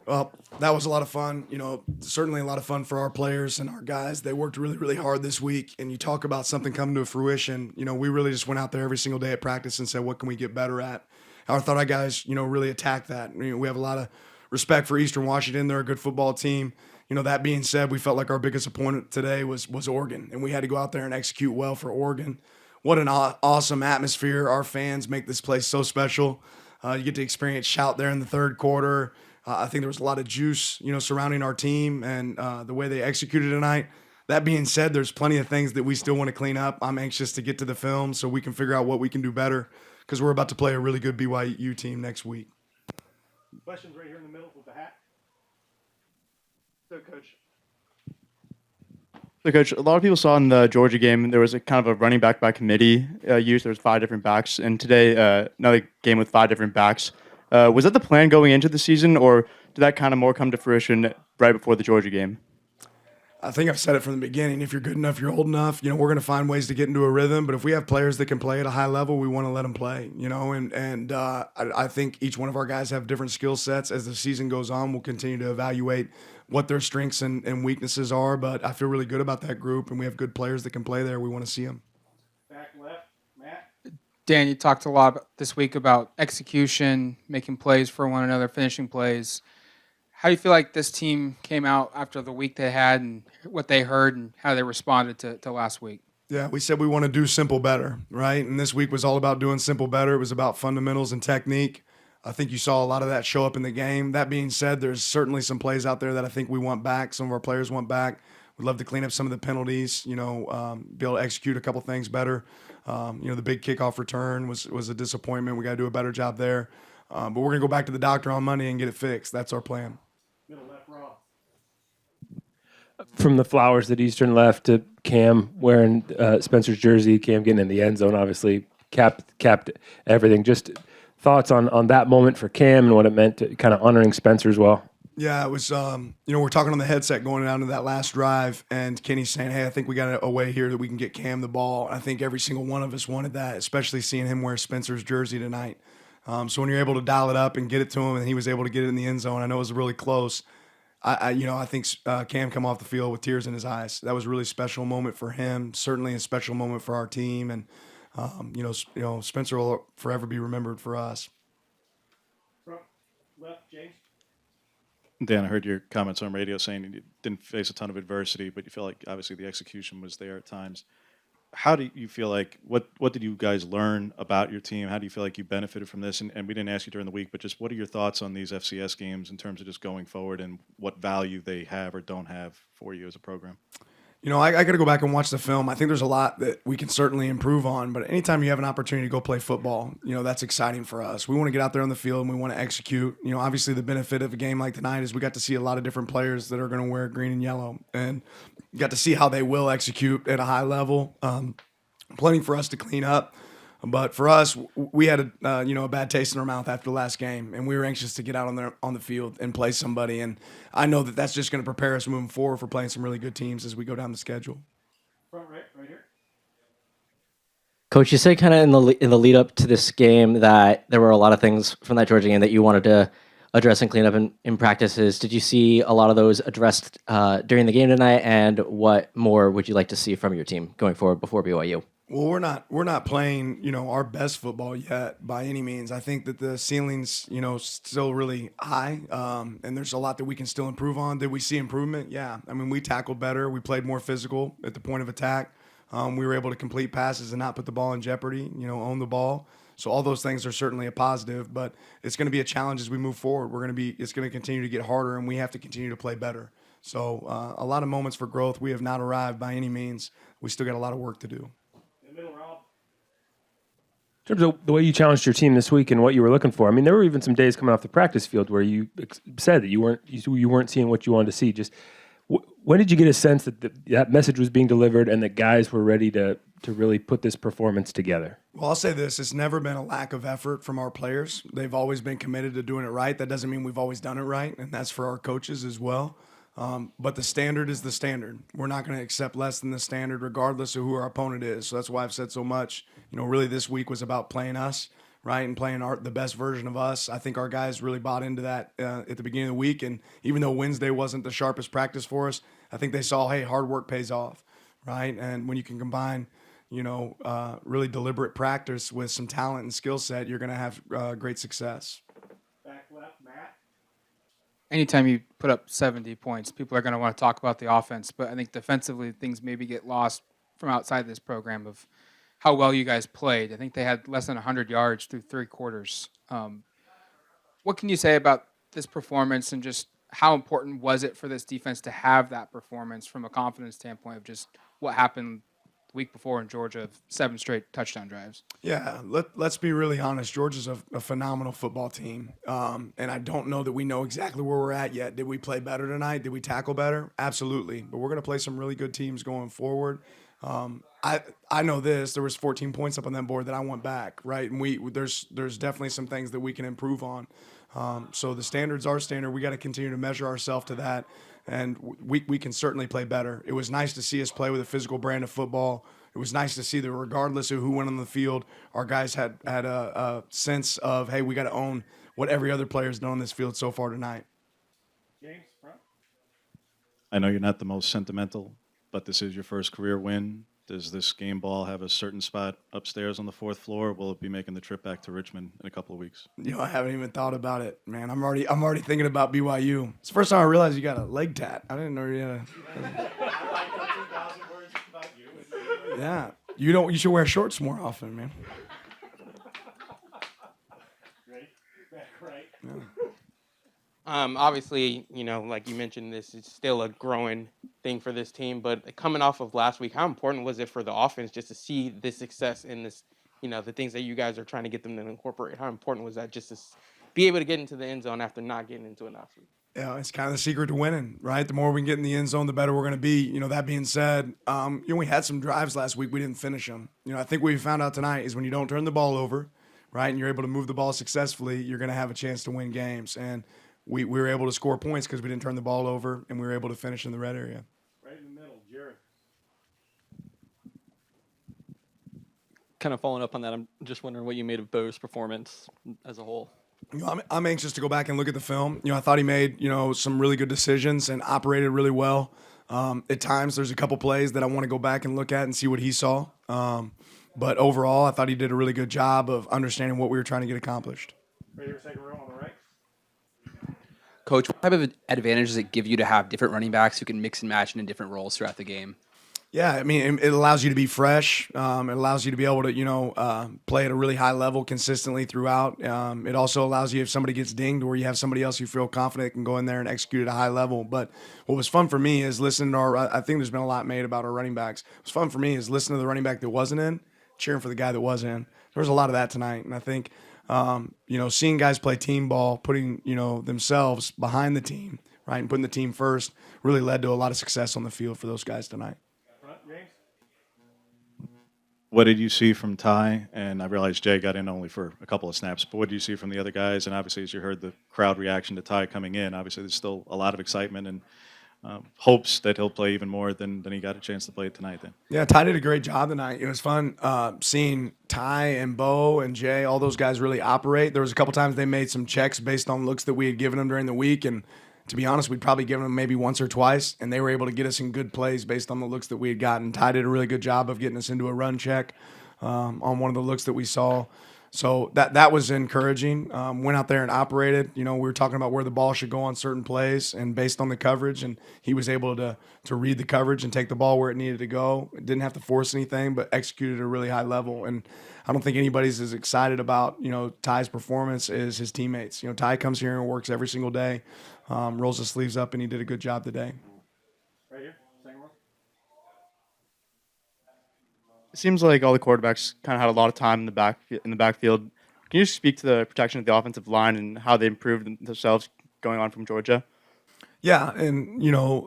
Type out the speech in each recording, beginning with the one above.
Well, that was a lot of fun. Certainly a lot of fun for our players and our guys. They worked really, really hard this week. And you talk about something coming to fruition. We really just went out there every single day at practice and said, what can we get better at? I thought our guys, really attacked that. We have a lot of respect for Eastern Washington. They're a good football team. That being said, we felt like our biggest opponent today was Oregon, and we had to go out there and execute well for Oregon. What an awesome atmosphere. Our fans make this place so special. You get to experience shout there in the third quarter. I think there was a lot of juice, surrounding our team and the way they executed tonight. That being said, there's plenty of things that we still want to clean up. I'm anxious to get to the film so we can figure out what we can do better because we're about to play a really good BYU team next week. Questions right here in the middle with the hat. So, Coach. So, Coach, a lot of people saw in the Georgia game there was a kind of a running back by committee used. There was 5 different backs, and today another game with 5 different backs. Was that the plan going into the season, or did that kind of more come to fruition right before the Georgia game? I think I've said it from the beginning. If you're good enough, you're old enough. We're going to find ways to get into a rhythm. But if we have players that can play at a high level, we want to let them play. I think each one of our guys have different skill sets. As the season goes on, we'll continue to evaluate what their strengths and weaknesses are. But I feel really good about that group, and we have good players that can play there. We want to see them. Back left, Matt. Dan, you talked a lot this week about execution, making plays for one another, finishing plays. How do you feel like this team came out after the week they had and what they heard and how they responded to last week? Yeah, we said we want to do simple better, right? And this week was all about doing simple better. It was about fundamentals and technique. I think you saw a lot of that show up in the game. That being said, there's certainly some plays out there that I think we want back. Some of our players want back. We'd love to clean up some of the penalties, be able to execute a couple things better. The big kickoff return was a disappointment. We got to do a better job there. But we're going to go back to the doctor on Monday and get it fixed. That's our plan. Middle left, Raw. From the flowers that Eastern left to Cam wearing Spencer's jersey, Cam getting in the end zone, obviously capped everything. Just thoughts on that moment for Cam and what it meant to kind of honoring Spencer as well. Yeah, it was, we're talking on the headset going down to that last drive, and Kenny's saying, hey, I think we got a way here that we can get Cam the ball. I think every single one of us wanted that, especially seeing him wear Spencer's jersey tonight. So when you're able to dial it up and get it to him, and he was able to get it in the end zone, I know it was really close. I think Cam come off the field with tears in his eyes. That was a really special moment for him, certainly a special moment for our team, and Spencer will forever be remembered for us. Front left, James. Dan, I heard your comments on radio saying you didn't face a ton of adversity, but you feel like obviously the execution was there at times. How do you feel like, what did you guys learn about your team? How do you feel like you benefited from this? And we didn't ask you during the week, but just what are your thoughts on these FCS games in terms of just going forward and what value they have or don't have for you as a program? I got to go back and watch the film. I think there's a lot that we can certainly improve on, but anytime you have an opportunity to go play football, that's exciting for us. We want to get out there on the field and we want to execute. Obviously the benefit of a game like tonight is we got to see a lot of different players that are going to wear green and yellow, and got to see how they will execute at a high level. Plenty for us to clean up. But for us, we had a bad taste in our mouth after the last game, and we were anxious to get out on the field and play somebody. And I know that that's just going to prepare us moving forward for playing some really good teams as we go down the schedule. Front right here. Coach, you said kind of in the lead up to this game that there were a lot of things from that Georgia game that you wanted to address and clean up in practices. Did you see a lot of those addressed during the game tonight? And what more would you like to see from your team going forward before BYU? Well, we're not playing, our best football yet by any means. I think that the ceiling's, still really high, and there's a lot that we can still improve on. Did we see improvement? Yeah. I mean, we tackled better. We played more physical at the point of attack. We were able to complete passes and not put the ball in jeopardy, own the ball. So all those things are certainly a positive, but it's going to be a challenge as we move forward. It's going to continue to get harder, and we have to continue to play better. So a lot of moments for growth. We have not arrived by any means. We still got a lot of work to do. Middle, Rob. In terms of the way you challenged your team this week and what you were looking for, I mean, there were even some days coming off the practice field where you said that you weren't seeing what you wanted to see. Just when did you get a sense that that message was being delivered and that guys were ready to really put this performance together? Well, I'll say this. It's never been a lack of effort from our players. They've always been committed to doing it right. That doesn't mean we've always done it right, and that's for our coaches as well. But the standard is the standard. We're not going to accept less than the standard regardless of who our opponent is. So that's why I've said so much. Really this week was about playing us. right, and playing the best version of us. I think our guys really bought into that at the beginning of the week, and even though Wednesday wasn't the sharpest practice for us, I think they saw, hey, hard work pays off, right? And when you can combine, really deliberate practice with some talent and skill set, you're going to have great success. Back left, Matt. Anytime you put up 70 points, people are going to want to talk about the offense. But I think defensively, things maybe get lost from outside this program of how well you guys played. I think they had less than 100 yards through 3 quarters. What can you say about this performance and just how important was it for this defense to have that performance from a confidence standpoint of just what happened the week before in Georgia of 7 straight touchdown drives? Yeah, let's be really honest. Georgia's a phenomenal football team, and I don't know that we know exactly where we're at yet. Did we play better tonight? Did we tackle better? Absolutely, but we're going to play some really good teams going forward. I know this. There was 14 points up on that board that I want back, right? And there's definitely some things that we can improve on. So the standard's our standard. We got to continue to measure ourselves to that, and we can certainly play better. It was nice to see us play with a physical brand of football. It was nice to see that regardless of who went on the field, our guys had a sense of, hey, we got to own what every other player's done on this field so far tonight. James, front. I know you're not the most sentimental, but this is your first career win. Does this game ball have a certain spot upstairs on the 4th floor? Or will it be making the trip back to Richmond in a couple of weeks? I haven't even thought about it, man. I'm already thinking about BYU. It's the first time I realized you got a leg tat. I didn't know you had a. Yeah, you should wear shorts more often, man. Ready? Back right. Yeah. Obviously, like you mentioned, this is still a growing thing for this team. But coming off of last week, how important was it for the offense just to see this success in this, the things that you guys are trying to get them to incorporate? How important was that just to be able to get into the end zone after not getting into it last week? Yeah, it's kind of the secret to winning, right? The more we can get in the end zone, the better we're going to be. That being said, we had some drives last week. We didn't finish them. I think what we found out tonight is when you don't turn the ball over, right, and you're able to move the ball successfully, you're going to have a chance to win games. And we were able to score points because we didn't turn the ball over, and we were able to finish in the red area. Right in the middle, Jared. Kind of following up on that, I'm just wondering what you made of Bo's performance as a whole. I'm anxious to go back and look at the film. I thought he made, some really good decisions and operated really well. At times, there's a couple plays that I want to go back and look at and see what he saw. But overall, I thought he did a really good job of understanding what we were trying to get accomplished. Right here, second row on the right. Coach, what type of advantage does it give you to have different running backs who can mix and match into different roles throughout the game? Yeah, I mean, it allows you to be fresh. It allows you to be able to, play at a really high level consistently throughout. It also allows you, if somebody gets dinged, where you have somebody else you feel confident can go in there and execute at a high level. But what was fun for me is listening to I think there's been a lot made about our running backs. What was fun for me is listening to the running back that wasn't in, cheering for the guy that was in. There was a lot of that tonight, and I think, seeing guys play team ball, putting, themselves behind the team, right, and putting the team first really led to a lot of success on the field for those guys tonight. James? What did you see from Ty? And I realize Jay got in only for a couple of snaps, but what did you see from the other guys? And obviously, as you heard the crowd reaction to Ty coming in, obviously there's still a lot of excitement and hopes that he'll play even more than he got a chance to play tonight then. Yeah, Ty did a great job tonight. It was fun seeing Ty and Bo and Jay, all those guys really operate. There was a couple times they made some checks based on looks that we had given them during the week, and to be honest, we'd probably given them maybe once or twice, and they were able to get us in good plays based on the looks that we had gotten. Ty did a really good job of getting us into a run check on one of the looks that we saw. So that was encouraging. Went out there and operated. We were talking about where the ball should go on certain plays and based on the coverage, and he was able to read the coverage and take the ball where it needed to go. Didn't have to force anything, but executed at a really high level. And I don't think anybody's as excited about, Ty's performance as his teammates. Ty comes here and works every single day, rolls his sleeves up, and he did a good job today. Right here, second row. It seems like all the quarterbacks kind of had a lot of time in the backfield. Can you speak to the protection of the offensive line and how they improved themselves going on from Georgia? Yeah, and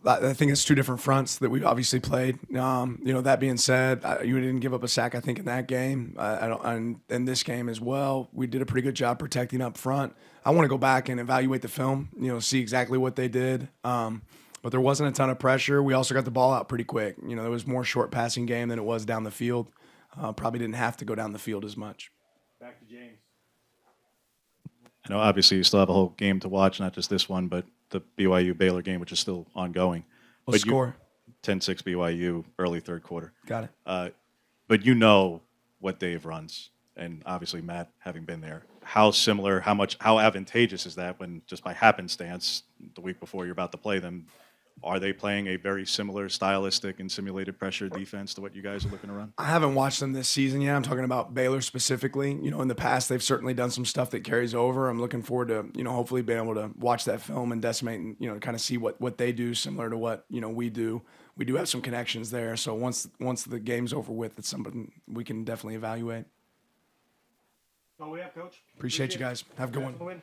I think it's two different fronts that we've obviously played. That being said, you didn't give up a sack, I think, in that game. And in this game as well, we did a pretty good job protecting up front. I want to go back and evaluate the film, see exactly what they did. But there wasn't a ton of pressure. We also got the ball out pretty quick. There was more short passing game than it was down the field. Probably didn't have to go down the field as much. Back to James. I know obviously you still have a whole game to watch, not just this one, but the BYU Baylor game, which is still ongoing. We'll score. 10-6 BYU early third quarter. Got it. But you know what Dave runs, and obviously Matt, having been there, how similar, how advantageous is that when just by happenstance the week before you're about to play them, are they playing a very similar stylistic and simulated pressure defense to what you guys are looking to run? I haven't watched them this season yet. I'm talking about Baylor specifically. In the past they've certainly done some stuff that carries over. I'm looking forward to, hopefully being able to watch that film and decimate and, kind of see what they do similar to what, we do. We do have some connections there. So once the game's over with, it's something we can definitely evaluate. All we have, Coach. Appreciate you guys. Have a good one. Win.